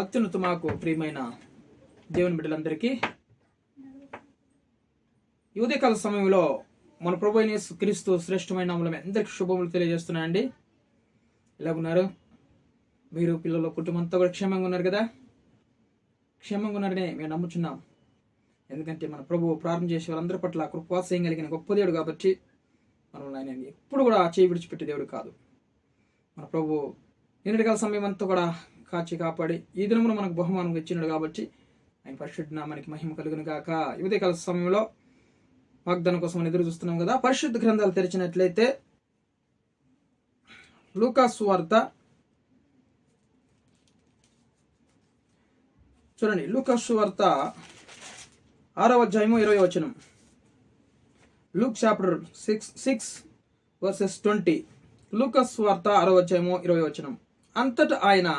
అత్యున్నత మాకు ప్రియమైన దేవుని బిడ్డలందరికీ ఈ ఉదయకాల సమయంలో మన ప్రభు అయిన యేసుక్రీస్తు శ్రేష్టమైన నామములో అందరికీ శుభములు తెలియజేస్తున్నానండి. ఎలాగున్నారు? మీరు పిల్లలు కుటుంబంతో కూడా క్షేమంగా ఉన్నారు కదా? క్షేమంగా ఉన్నారని మేము నమ్ముచున్నాం. ఎందుకంటే మన ప్రభు ప్రార్థన చేసే వాళ్ళందరి పట్ల కృపాశయం కలిగిన గొప్ప దేవుడు కాబట్టి మనం ఆయన ఎప్పుడు కూడా చేయి విడిచిపెట్టే దేవుడు కాదు. మన ప్రభు ఎన్నిటికాల సమయం అంతా కూడా కాచి కాపాడి ఈ దినమును మనకు బహుమానం ఇచ్చినాడు కాబట్టి ఆయన పరిశుద్ధ నామానికి మహిమ కలుగును గాక. ఈ ఉదయకాల సమయంలో వాగ్దానం కోసం మనం ఎదురు చూస్తున్నాం కదా. పరిశుద్ధ గ్రంథాలు తెరిచినట్లయితే లూకా సువార్త చూడండి. లూకా సువార్త 6వ అధ్యాయము 20వ వచనం. Luke chapter 6:20. లూకా సువార్త 6వ అధ్యాయము 20వ వచనం. అంతటా ఆయన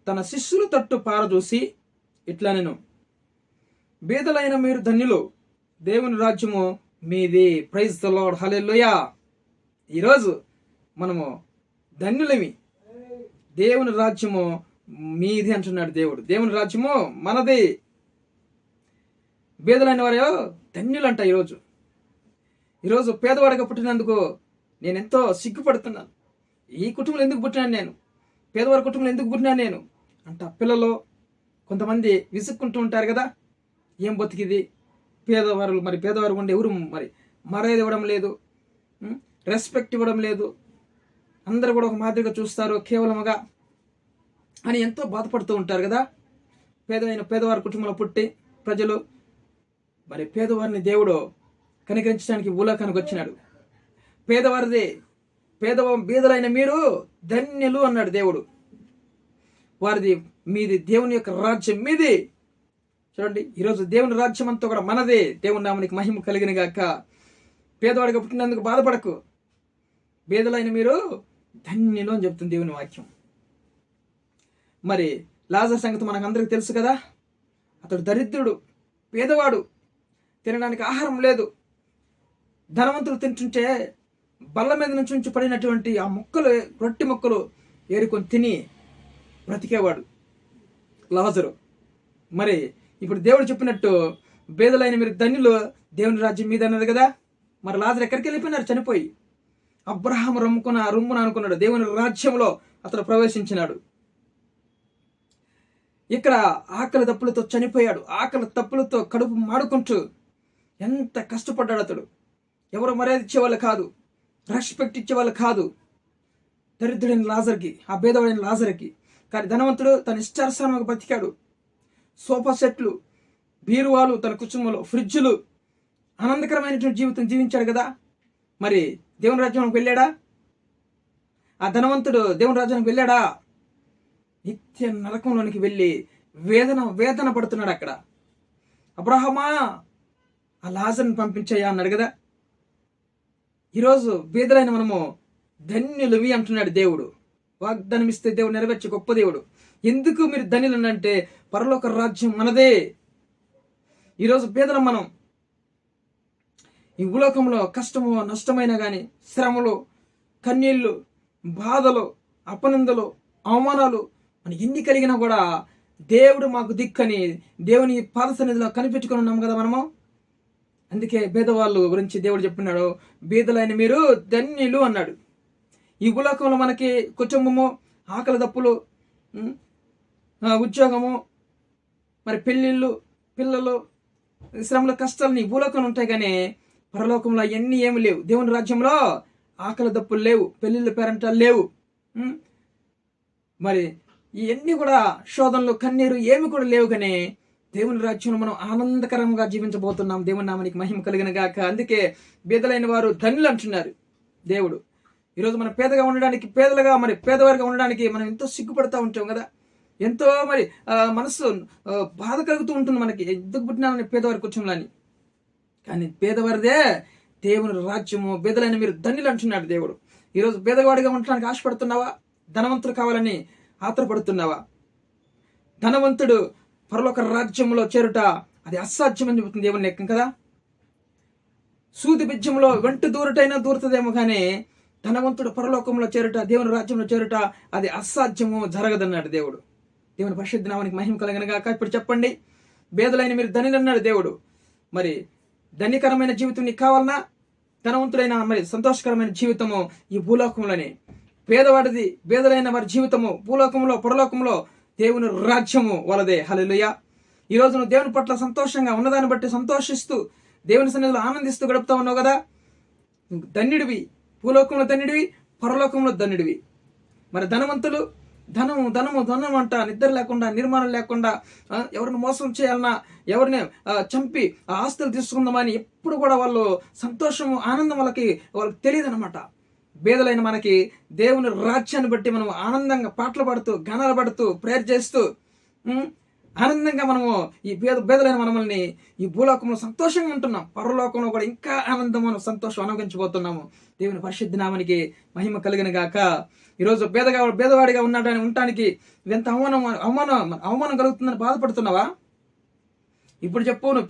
తన శిష్యుల తట్టు పారదూసి ఇట్లా నేను, బీదలైన మీరు ధన్యులు, దేవుని రాజ్యము మీది. ప్రైజ్ ది లార్డ్, హల్లెలూయా. ఈరోజు మనము ధన్యులమి, దేవుని రాజ్యము మీది అంటున్నాడు దేవుడు. దేవుని రాజ్యము మనది. బీదలైన వారు ధన్యులంట. ఈరోజు పేదవాడిగా పుట్టినందుకు నేను ఎంతో సిగ్గుపడుతున్నాను. ఈ కుటుంబంలో ఎందుకు పుట్టినాను నేను, పేదవారి కుటుంబంలో ఎందుకు పుట్టినాను నేను అంట పిల్లలు కొంతమంది విసుక్కుంటూ ఉంటారు కదా. ఏం బతికిది, పేదవారు ఉండే ఎవరు మర్యాద ఇవ్వడం లేదు, రెస్పెక్ట్ ఇవ్వడం లేదు, అందరూ కూడా ఒక మాదిరిగా చూస్తారు కేవలముగా అని ఎంతో బాధపడుతూ ఉంటారు కదా. పేదవారి కుటుంబంలో పుట్టి ప్రజలు పేదవారిని దేవుడు కనికరించడానికి భూలోకానికి వచ్చినాడు. బీదలైన మీరు ధన్యులు అన్నాడు దేవుడు. వారిది మీది, దేవుని యొక్క రాజ్యం మీది. చూడండి, ఈరోజు దేవుని రాజ్యం అంతా కూడా మనదే. దేవుని నామానికి మహిమ కలిగిన గాక. పేదవాడిగా పుట్టినందుకు బాధపడకు, బీదలైన మీరు ధన్యులు అని చెప్తుంది దేవుని వాక్యం. మరి లాజరు సంగతి మనకు అందరికీ తెలుసు కదా. అతడు దరిద్రుడు, పేదవాడు, తినడానికి ఆహారం లేదు. ధనవంతులు తింటుంటే బల్ల మీద నుంచి పడినటువంటి ఆ రొట్టె ముక్కలు ఏరుకొని తిని బ్రతికేవాడు లాజరు. మరి ఇప్పుడు దేవుడు చెప్పినట్టు బీదలైన మీరు ధన్యులు, దేవుని రాజ్యం మీద అన్నది కదా. మరి లాజరు ఎక్కడికి వెళ్ళిపోయినారు? చనిపోయి. అబ్రహాము రొమ్మున అనుకున్నాడు, దేవుని రాజ్యంలో అతడు ప్రవేశించినాడు. ఇక్కడ ఆకలి దప్పులతో చనిపోయాడు. ఆకలి తప్పులతో కడుపు మాడుకుంటూ ఎంత కష్టపడ్డాడు అతడు. ఎవరు మర్యాద ఇచ్చేవాళ్ళు కాదు, రెస్పెక్ట్ ఇచ్చేవాళ్ళు కాదు. దరిద్రుడైన లాజర్కి, ఆ భేదవాడైన లాజర్కి. కానీ ధనవంతుడు తన ఇష్టానుసారంగా బతికాడు. సోఫా సెట్లు, బీరువాలు తన కుటుంబంలో, ఫ్రిడ్జ్లు, ఆనందకరమైనటువంటి జీవితం జీవించాడు కదా. మరి దేవుని రాజ్యానికి వెళ్ళాడా? ఆ ధనవంతుడు దేవుని రాజ్యానికి వెళ్ళాడా? నిత్య నరకంలోనికి వెళ్ళి వేదన పడుతున్నాడు అక్కడ. అబ్రహామా, ఆ లాజర్ని పంపించాయా అన్నాడు కదా. ఈరోజు బీదలైన మనము ధన్యులవి అంటున్నాడు దేవుడు. వాగ్దానం ఇస్తే దేవుడు నెరవేర్చే గొప్ప దేవుడు. ఎందుకు మీరు ధన్యులు అంటే పరలోక రాజ్యం మనదే. ఈరోజు బీదలం మనం. ఈ భూలోకంలో కష్టము నష్టమైనా కానీ, శ్రమలు, కన్నీళ్ళు, బాధలు, అపనిందలు, అవమానాలు మనకి ఎన్ని కలిగినా కూడా దేవుడు మాకు దిక్కని దేవుని పాద సన్నిధిలో కనిపెట్టుకుని ఉన్నాం కదా మనము. అందుకే భేదవాళ్ళు గురించి దేవుడు చెప్పినాడు, బీదలైన మీరు ధన్యులు అన్నాడు. ఈ భూలోకంలో మనకి కుటుంబము, ఆకలి దప్పులు, ఉద్యోగము, పెళ్ళిళ్ళు, పిల్లలు, శ్రమల కష్టాలు ఈ భూలోకంలో ఉంటాయి. కానీ పరలోకంలో అవన్నీ ఏమి లేవు. దేవుని రాజ్యంలో ఆకలి దప్పులు లేవు, పెళ్ళిళ్ళు, పేరంటాలు లేవు. ఇవన్నీ కూడా శోధనలు, కన్నీరు ఏమి కూడా లేవు. కానీ దేవుని రాజ్యంలో మనం ఆనందకరంగా జీవించబోతున్నాం. దేవుని నామానికి మహిమ కలిగిన గాక. అందుకే బీదలైన వారు ధన్యులు అంటున్నారు దేవుడు. ఈరోజు మనం పేదవారిగా ఉండడానికి మనం ఎంతో సిగ్గుపడతా ఉంటాం కదా. ఎంతో మనసు బాధ కలుగుతూ ఉంటుంది మనకి, ఎందుకు పుట్టినామని పేదవారి కుటుంబంలో అని. కానీ పేదవారిదే దేవుని రాజ్యము. బీదలైన మీరు ధన్యులు అంటున్నాడు దేవుడు. ఈరోజు పేదవాడిగా ఉండడానికి ఆశపడుతున్నావా? ధనవంతులు కావాలని ఆత్రపడుతున్నావా? ధనవంతుడు పరలోక రాజ్యంలో చేరుట అది అసాధ్యం అని చెబుతుంది దేవుని లెక్క కదా. సూది బిజ్జంలో వెంట దూరటైనా దూరతదేమో కానీ ధనవంతుడు పరలోకంలో చేరుట, దేవుని రాజ్యంలో చేరుట అది అసాధ్యము, జరగదన్నాడు దేవుడు. దేవుని పరిశుద్ధ నామానికి మహిమ కలుగును గాక. ఇప్పుడు చెప్పండి, పేదలైన మీరు ధనిలు అన్నాడు దేవుడు. మరి ధన్యకరమైన జీవితం నీకు కావాలన్నా, ధనవంతులైన మరి సంతోషకరమైన జీవితము ఈ భూలోకంలోనే. పేదలైన వారి జీవితము భూలోకంలో పరలోకంలో దేవుని రాజ్యము వాళ్ళదే. హల్లెలూయా. ఈ రోజు నువ్వు దేవుని పట్ల సంతోషంగా ఉన్నదాన్ని బట్టి సంతోషిస్తూ దేవుని సన్నిధిలో ఆనందిస్తూ గడుపుతా ఉన్నావు కదా. నువ్వు ధన్యుడివి, భూలోకంలో ధన్యుడివి, పరలోకంలో ధన్యుడివి. మరి ధనవంతులు ధనం అంట నిద్ర లేకుండా, నిర్మాణం లేకుండా, ఎవరిని మోసం చేయాలన్నా, ఎవరిని చంపి ఆ ఆస్తులు తీసుకుందామని ఎప్పుడు కూడా వాళ్ళు సంతోషము ఆనందం వాళ్ళకి తెలియదు అనమాట. పేదలైన మనకి దేవుని రాజ్యాన్ని బట్టి మనం ఆనందంగా పాటలు పాడుతూ, గానాలు పాడుతూ, ప్రేయర్ చేస్తూ ఆనందంగా మనము ఈ పేదలైన మనల్ని ఈ భూలోకంలో సంతోషంగా ఉంటున్నాం. పరలోకంలో కూడా ఇంకా ఆనందము, సంతోషం అనుభవించబోతున్నాము. దేవుని పరిశుద్ధ నామానికి మహిమ కలిగిన గాక. ఈరోజు పేదవాడిగా ఉండటానికి ఎంత అవమానం కలుగుతుందని బాధపడుతున్నావా? ఇప్పుడు చెప్పు, నువ్వు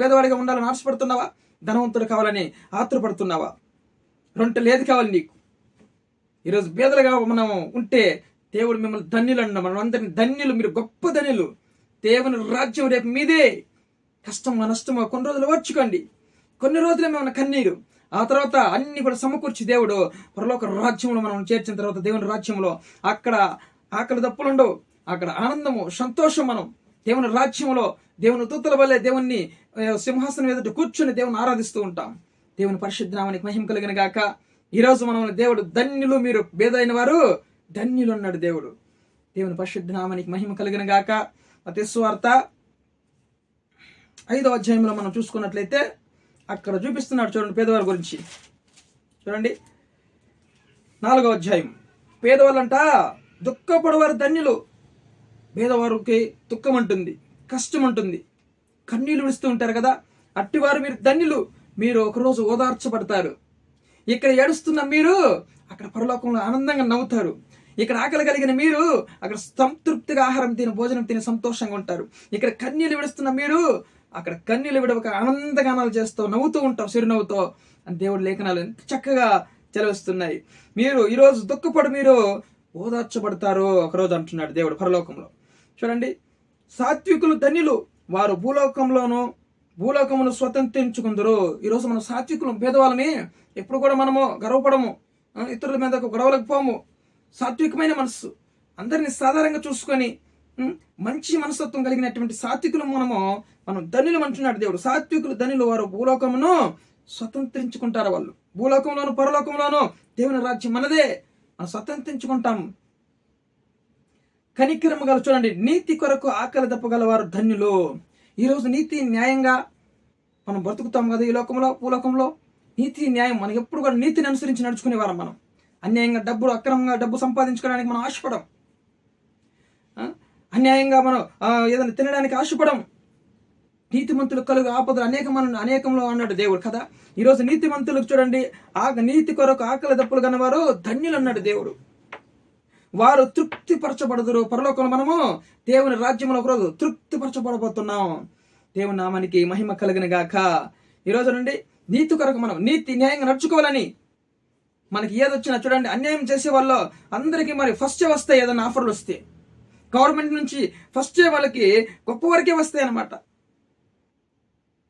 పేదవాడిగా ఉండాలని ఆశపడుతున్నావా? ధనవంతుడు కావాలని ఆత్రపడుతున్నావా? రెండు లేదు కావాలి నీకు. ఈరోజు పేదలుగా మనం ఉంటే దేవుడు మిమ్మల్ని ధన్యులు అన్న, మనం అందరినీ ధన్యులు, మీరు గొప్ప ధన్యులు. దేవుని రాజ్యం రేపు మీదే. కష్టమో నష్టమో కొన్ని రోజులు ఓర్చుకోండి. కొన్ని రోజులే మన కన్నీరు, ఆ తర్వాత అన్ని కూడా సమకూర్చి దేవుడు పరలోక రాజ్యంలో మనం చేర్చిన తర్వాత దేవుని రాజ్యంలో అక్కడ ఆకలి దప్పులు ఉండవు, అక్కడ ఆనందము సంతోషం. మనం దేవుని రాజ్యంలో దేవుని దూతల వల్లే దేవుణ్ణి సింహాసనం ఎదుట కూర్చొని దేవుని ఆరాధిస్తూ ఉంటాం. దేవుని పరిశుద్ధ నామానికి మహిమ కలిగిన గాక. ఈరోజు మనం దేవుడు ధన్యులు, మీరు పేదైన వారు ధన్యులు అన్నాడు దేవుడు. దేవుని పరిశుద్ధ నామానికి మహిమ కలిగిన గాక. మత్తయి సువార్త 5వ అధ్యాయంలో మనం చూసుకున్నట్లయితే అక్కడ చూపిస్తున్నాడు చూడండి పేదవారి గురించి. చూడండి 4వ అధ్యాయం. పేదవాళ్ళంట దుఃఖపడవారు ధన్యులు. పేదవారికి దుఃఖం ఉంటుంది, కష్టం ఉంటుంది, కన్నీళ్ళు విడుస్తూ ఉంటారు కదా. అట్టివారు మీరు ధన్యులు, మీరు ఒకరోజు ఓదార్చబడతారు. ఇక్కడ ఏడుస్తున్న మీరు అక్కడ పరలోకంలో ఆనందంగా నవ్వుతారు. ఇక్కడ ఆకలి కలిగిన మీరు అక్కడ సంతృప్తిగా ఆహారం తిని, భోజనం తిని సంతోషంగా ఉంటారు. ఇక్కడ కన్నీళ్ళు విడుస్తున్న మీరు అక్కడ కన్నీళ్ళు విడవక ఆనందగానాలు చేస్తూ నవ్వుతూ ఉంటాం, చిరునవ్వుతో అని దేవుడి లేఖనాలు ఎంత చక్కగా చెలవిస్తున్నాయి. మీరు ఈరోజు దుఃఖపడి మీరు ఓదార్చబడతారు ఒకరోజు అంటున్నాడు దేవుడు పరలోకంలో. చూడండి, సాత్వికులు ధన్యులు, వారు భూలోకమును స్వతంత్రించుకుందరు. ఈరోజు మనం సాత్వికులు, పేదవాళ్ళని ఎప్పుడు కూడా మనము గర్వపడము, ఇతరుల మీద గొడవలకు పోము. సాత్వికమైన మనస్సు, అందరినీ సాధారణంగా చూసుకొని మంచి మనస్తత్వం కలిగినటువంటి సాత్వికులు మనం ధనులు అంటున్నాడు దేవుడు. సాత్వికులు ధనులు, వారు భూలోకమును స్వతంత్రించుకుంటారు. వాళ్ళు భూలోకంలోను పరలోకంలోను దేవుని రాజ్యం మనదే, మనం స్వతంత్రించుకుంటాం. కనికరము గల, చూడండి, నీతి కొరకు ఆకలి దప్పగల వారు ధన్యులు. ఈరోజు నీతి న్యాయంగా మనం బ్రతుకుతాం కదా ఈ లోకంలో, భూలోకంలో. నీతి న్యాయం, మనం ఎప్పుడు కూడా నీతిని అనుసరించి నడుచుకునేవారం. మనం అన్యాయంగా అక్రమంగా డబ్బు సంపాదించుకోవడానికి మనం ఆశపడం, అన్యాయంగా మనం ఏదైనా తినడానికి ఆశపడం. నీతిమంతులు కలుగు ఆపదలు అనేకంలో అన్నాడు దేవుడు కదా. ఈరోజు నీతిమంతులకు చూడండి, నీతి కొరకు ఆకలి దప్పులు కన్నవారు ధన్యులు అన్నాడు దేవుడు. వారు తృప్తిపరచబడదురు. పరలోకంలో మనము దేవుని రాజ్యంలో ఒకరోజు తృప్తిపరచబడబోతున్నాం. దేవుని నామానికి మహిమ కలిగిన గాక. ఈరోజు నుండి నీతి కొరకు మనం నీతి న్యాయంగా నడుచుకోవాలని, మనకి ఏదొచ్చినా చూడండి, అన్యాయం చేసే వాళ్ళు అందరికీ మరి ఫస్ట్ వస్తాయి. ఏదైనా ఆఫర్లు వస్తే గవర్నమెంట్ నుంచి ఫస్ట్ వాళ్ళకి గొప్ప వరకే వస్తాయి అన్నమాట.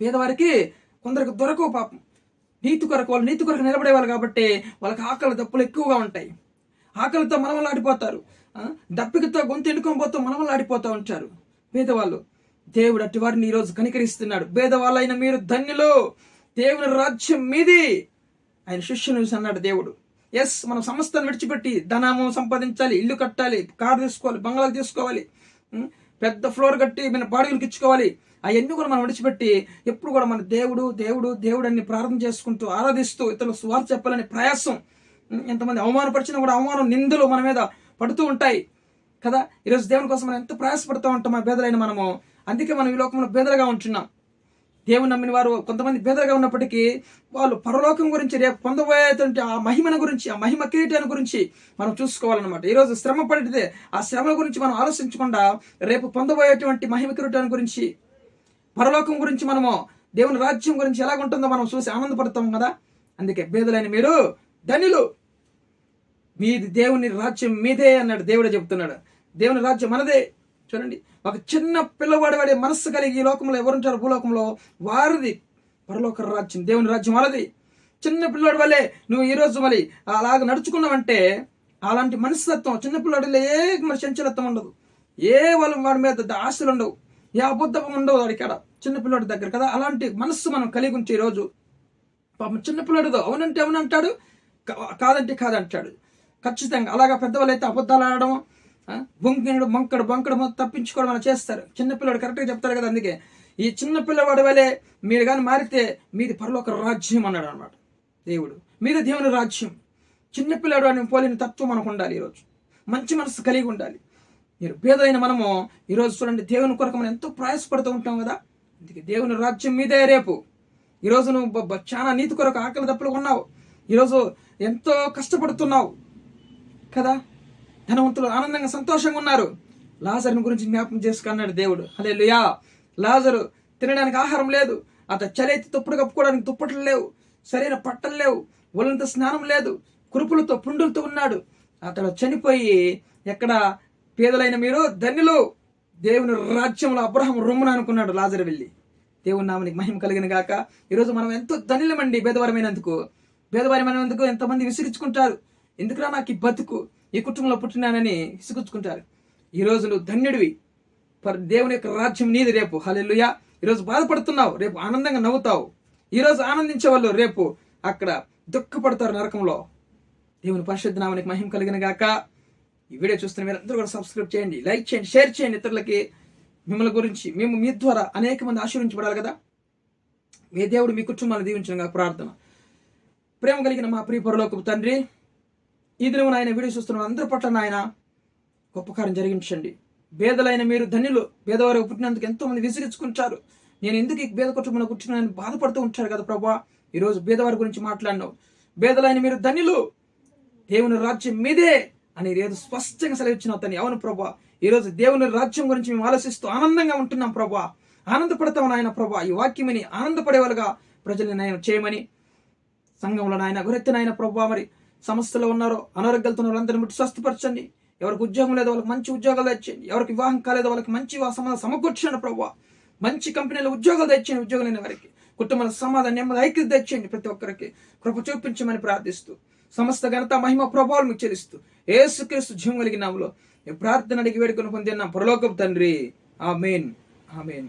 పేదవారికి కొందరికి దొరకవు పాపం. నీతి కొరకు నిలబడేవాళ్ళు కాబట్టి వాళ్ళకి ఆకలి దప్పులు ఎక్కువగా ఉంటాయి. ఆకలితో మనమలాడిపోతారు, దప్పికతో గొంతు ఎండుకోబోతూ మనమలాడిపోతూ ఉంటారు పేదవాళ్ళు. దేవుడు అట్టి వారిని ఈరోజు కనికరిస్తున్నాడు. పేదవాళ్ళైన మీరు ధన్యులు, దేవుని రాజ్యం మీది. ఆయన శిష్యుని అన్నాడు దేవుడు. మనం సమస్తాన్ని విడిచిపెట్టి ధనము సంపాదించాలి, ఇల్లు కట్టాలి, కారు తీసుకోవాలి, బంగ్లాలు తీసుకోవాలి, పెద్ద ఫ్లోర్ కట్టి మన బాడీలకు ఇచ్చుకోవాలి. అవన్నీ కూడా మనం విడిచిపెట్టి ఎప్పుడు కూడా మన దేవుడు దేవుడు దేవుడు అని ప్రార్థన చేసుకుంటూ ఆరాధిస్తూ ఇతరులు సువార్త చెప్పాలని ప్రయాసం. ఎంతమంది అవమానపరిచినా కూడా అవమానం, నిందలు మన మీద పడుతూ ఉంటాయి కదా. ఈరోజు దేవుని కోసం మనం ఎంత ప్రయాసపడుతూ ఉంటాం మన పేదలైన మనము. అందుకే మనం ఈ లోకంలో పేదలుగా ఉంటున్నాం. దేవుని నమ్మిన వారు కొంతమంది పేదలుగా ఉన్నప్పటికీ వాళ్ళు పరలోకం గురించి, రేపు పొందబోయేటువంటి ఆ మహిమను గురించి, ఆ మహిమ కిరీటాన్ని గురించి మనం చూసుకోవాలన్నమాట. ఈరోజు శ్రమ పడితే ఆ శ్రమ గురించి మనం ఆలోచించకుండా రేపు పొందబోయేటువంటి మహిమ కిరీటాన్ని గురించి, పరలోకం గురించి, మనము దేవుని రాజ్యం గురించి ఎలాగుంటుందో మనం చూసి ఆనందపడతాం కదా. అందుకే పేదలైన మీరు ధన్యులు, మీది దేవుని రాజ్యం మీదే అన్నాడు దేవుడే చెప్తున్నాడు. దేవుని రాజ్యం మనదే. చూడండి, ఒక చిన్న పిల్లవాడి వాడి మనస్సు కలిగి ఈ లోకంలో ఎవరుంటారు భూలోకంలో, వారిది పరలోక రాజ్యం, దేవుని రాజ్యం వాళ్ళది. చిన్న పిల్లవాడి వల్లే నువ్వు ఈరోజు మరి అలాగ నడుచుకున్నావంటే, అలాంటి మనస్తత్వం చిన్నపిల్లాడిలో ఏ మరి చంచలత్వం ఉండదు, ఏ వాడి మీద ఆశలు ఉండవు, ఏ అబద్ధం ఉండవు వాడికి ఆడ చిన్నపిల్లాడి దగ్గర కదా. అలాంటి మనస్సు మనం కలిగి ఉంటే ఈరోజు పాపం చిన్నపిల్లాడితో అవునంటే అవునంటాడు, కాదంటే కాదంటాడు. ఖచ్చితంగా అలాగా పెద్దవాళ్ళు అయితే అబద్ధాలు ఆడడం, బొంకడు తప్పించుకోవడం అలా చేస్తారు. చిన్నపిల్లవాడు కరెక్ట్గా చెప్తారు కదా. అందుకే ఈ చిన్నపిల్లవాడి వల్లే మీరు కానీ మారితే మీది పరలోక రాజ్యం అన్నాడు అనమాట దేవుడు. మీది దేవుని రాజ్యం. చిన్నపిల్లడు అని పోలిన తత్వం మనకు ఉండాలి. ఈరోజు మంచి మనసు కలిగి ఉండాలి. మీరు పేదలైన మనము ఈరోజు చూడండి, దేవుని కొరకు మనం ఎంతో ప్రయాసపడుతూ ఉంటాం కదా. అందుకే దేవుని రాజ్యం మీదే రేపు. ఈరోజు నువ్వు చాలా నీతి కొరకు ఆకలి దప్పులు ఉన్నావు, ఈరోజు ఎంతో కష్టపడుతున్నావు కదా. ధనవంతులు ఆనందంగా సంతోషంగా ఉన్నారు. లాజరుని గురించి జ్ఞాపకం చేసుకున్నాడు దేవుడు. హల్లెలూయా. లాజరు తినడానికి ఆహారం లేదు, అతను చలైతే తుప్పటి కప్పుకోవడానికి దుప్పట్లు లేవు, సరైన పట్టలు లేవు, ఒళ్ళంత స్నానం లేదు, కురుపులతో పుండులతో ఉన్నాడు. అతడు చనిపోయి ఎక్కడ పేదలైన మీరు ధన్యులు, దేవుని రాజ్యంలో అబ్రహాం రొమ్మున అనుకున్నాడు లాజరు వెళ్ళి. దేవుని నామనికి మహిమ కలిగిన గాక. ఈరోజు మనం ఎంతో ధన్యులమండి. భేదవరమైనందుకు ఎంతమంది విసిగించుకుంటారు. ఎందుకురా నాకు ఈ బతుకు, ఈ కుటుంబంలో పుట్టినానని విసుగుచ్చుకుంటారు. ఈరోజు నువ్వు ధన్యుడివి. దేవుని యొక్క రాజ్యం నీది రేపు. హల్లెలూయా. ఈరోజు బాధపడుతున్నావు, రేపు ఆనందంగా నవ్వుతావు. ఈరోజు ఆనందించే వాళ్ళు రేపు అక్కడ దుఃఖపడతారు నరకంలో. దేవుని పరిశుద్ధ నామనికి మహిమ కలిగిన గాక. ఈ వీడియో చూస్తున్న మీరు అందరూ కూడా సబ్స్క్రైబ్ చేయండి, లైక్ చేయండి, షేర్ చేయండి ఇతరులకి. మిమ్మల్ని గురించి మీ ద్వారా అనేక మంది ఆశీర్వించబడాలి కదా. మీ దేవుడు మీ కుటుంబాన్ని దీవించిన ప్రార్థన. ప్రేమ కలిగిన మా ప్రియ పరలోకపు తండ్రి, ఈ దినము నాయన వీడియో చూస్తున్న అందరి పట్ల నాయన గొప్ప కార్యం జరిగించండి. పేదలైన మీరు ధన్యులు. పేదవారు పుట్టినందుకు ఎంతో మంది విసిగించుకుంటారు. నేను ఎందుకు ఈ పేద కుటుంబంలో కూర్చున్నానని బాధపడుతూ ఉంటారు కదా ప్రభా. ఈరోజు పేదవారి గురించి మాట్లాడినావు. పేదలైన మీరు ధన్యులు, దేవుని రాజ్యం మీదే అని ఏదో స్పష్టంగా సెలవిచ్చినావు తని. అవును ప్రభా, ఈరోజు దేవుని రాజ్యం గురించి మేము ఆలోచిస్తూ ఆనందంగా ఉంటున్నాం ప్రభా. ఆనందపడతాం నాయన ప్రభా. ఈ వాక్యమని ఆనందపడేవాళ్ళుగా ప్రజల్ని నాయన చేయమని, సంఘంలో నాయన గురెత్తినాయన ప్రభా, మరి సమస్యలో ఉన్నారో అనారోగ్యాలతో వాళ్ళందరినీ ముట్టి స్వస్థపరచండి. ఎవరికి ఉద్యోగం లేదో వాళ్ళకి మంచి ఉద్యోగాలు తెచ్చండి. ఎవరికి వివాహం కాలేదో వాళ్ళకి మంచి సంబంధం సమకూర్చండి ప్రభా. మంచి కంపెనీలో ఉద్యోగాలు తెచ్చండి. ఉద్యోగం లేని వారికి కుటుంబాల సమాధానం, నెమ్మది, ఐక్యత తెచ్చండి. ప్రతి ఒక్కరికి కృప చూపించమని ప్రార్థిస్తూ, సమస్త ఘనత మహిమ ప్రభావాలు మీకు చెల్లిస్తూ, యేసుక్రీస్తు జీవం కలిగిన నామములో ఈ ప్రార్థన అడిగి వేడుకొని పొందిన పరలోకపు తండ్రి. ఆమేన్, ఆమేన్.